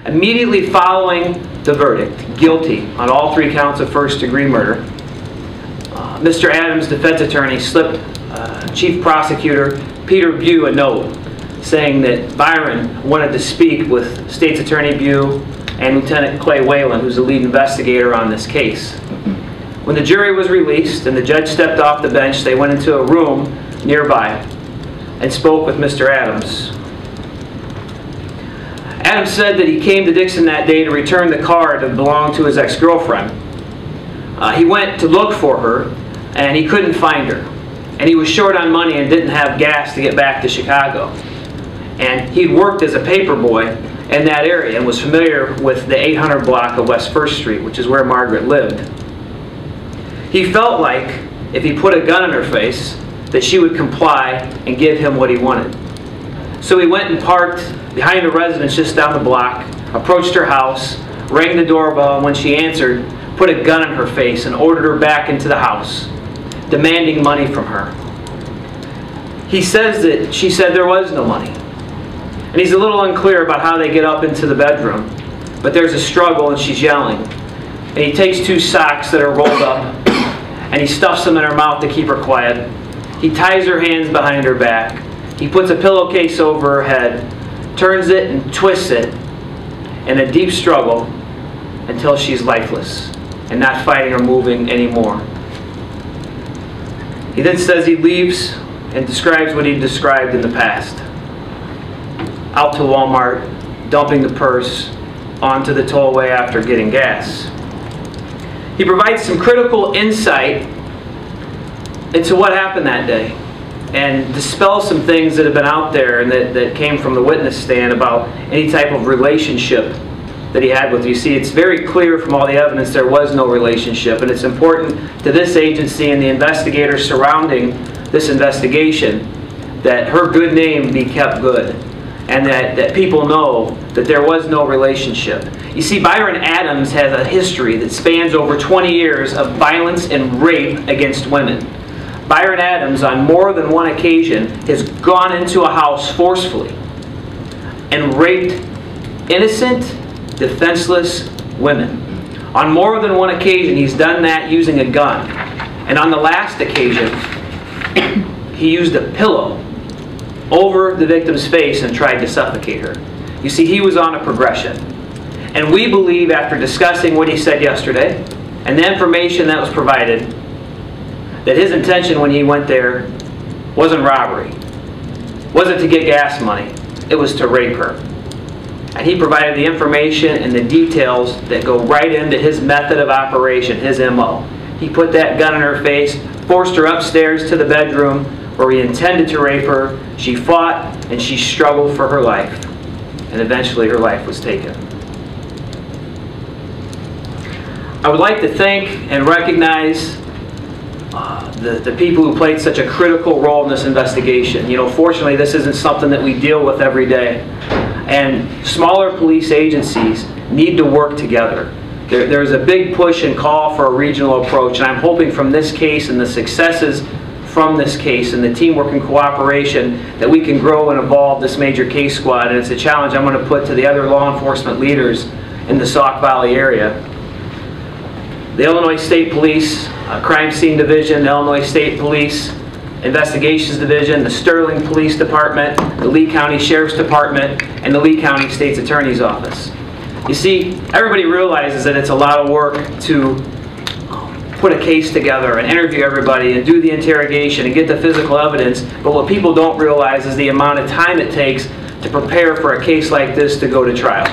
Immediately following the verdict, guilty on all 3 counts of first-degree murder, Mr. Adams' defense attorney slipped Chief Prosecutor Peter Bew a note saying that Byron wanted to speak with State's Attorney Bew and Lieutenant Clay Whelan, who's the lead investigator on this case. When the jury was released and the judge stepped off the bench, they went into a room nearby and spoke with Mr. Adams. Adams said that he came to Dixon that day to return the car that belonged to his ex-girlfriend. He went to look for her, and he couldn't find her. And he was short on money and didn't have gas to get back to Chicago. And he'd worked as a paper boy in that area and was familiar with the 800 block of West 1st Street, which is where Margaret lived. He felt like if he put a gun in her face, that she would comply and give him what he wanted. So he went and parked behind a residence just down the block, approached her house, rang the doorbell, and when she answered, put a gun in her face and ordered her back into the house, demanding money from her. He says that she said there was no money. And he's a little unclear about how they get up into the bedroom, but there's a struggle and she's yelling. And he takes 2 socks that are rolled up and he stuffs them in her mouth to keep her quiet. He ties her hands behind her back. He puts a pillowcase over her head, turns it and twists it in a deep struggle until she's lifeless and not fighting or moving anymore. He then says he leaves and describes what he described in the past. Out to Walmart, dumping the purse onto the tollway after getting gas. He provides some critical insight into what happened that day and dispels some things that have been out there and that came from the witness stand about any type of relationship that he had with you. See, it's very clear from all the evidence there was no relationship, and it's important to this agency and the investigators surrounding this investigation that her good name be kept good and that people know that there was no relationship. You see, Byron Adams has a history that spans over 20 years of violence and rape against women. Byron Adams, on more than one occasion, has gone into a house forcefully and raped innocent, defenseless women. On more than one occasion, he's done that using a gun. And on the last occasion, he used a pillow over the victim's face and tried to suffocate her. You see, he was on a progression. And we believe, after discussing what he said yesterday and the information that was provided, that his intention when he went there wasn't robbery, wasn't to get gas money, it was to rape her. And he provided the information and the details that go right into his method of operation, his MO. He put that gun in her face, forced her upstairs to the bedroom where he intended to rape her. She fought and she struggled for her life. And eventually her life was taken. I would like to thank and recognize the people who played such a critical role in this investigation. You know, fortunately, this isn't something that we deal with every day. And smaller police agencies need to work together. There's a big push and call for a regional approach, and I'm hoping from this case and the successes from this case and the teamwork and cooperation that we can grow and evolve this major case squad. And it's a challenge I'm going to put to the other law enforcement leaders in the Sauk Valley area. The Illinois State Police Crime Scene Division, the Illinois State Police Investigations Division, the Sterling Police Department, the Lee County Sheriff's Department, and the Lee County State's Attorney's Office. You see, everybody realizes that it's a lot of work to put a case together and interview everybody and do the interrogation and get the physical evidence, but what people don't realize is the amount of time it takes to prepare for a case like this to go to trial.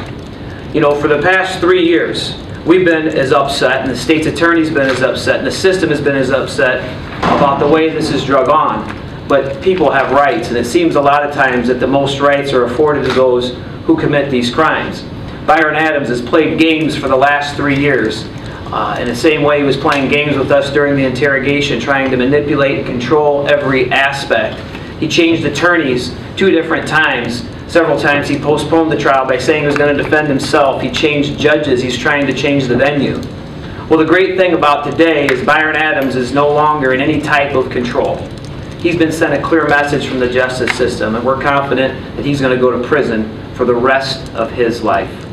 You know, for the past 3 years, we've been as upset, and the state's attorney's been as upset, and the system has been as upset about the way this is drug on. But people have rights, and it seems a lot of times that the most rights are afforded to those who commit these crimes. Byron Adams has played games for the last 3 years. In the same way he was playing games with us during the interrogation, trying to manipulate and control every aspect. He changed attorneys 2 different times. Several times he postponed the trial by saying he was going to defend himself. He changed judges. He's trying to change the venue. Well, the great thing about today is Byron Adams is no longer in any type of control. He's been sent a clear message from the justice system, and we're confident that he's going to go to prison for the rest of his life.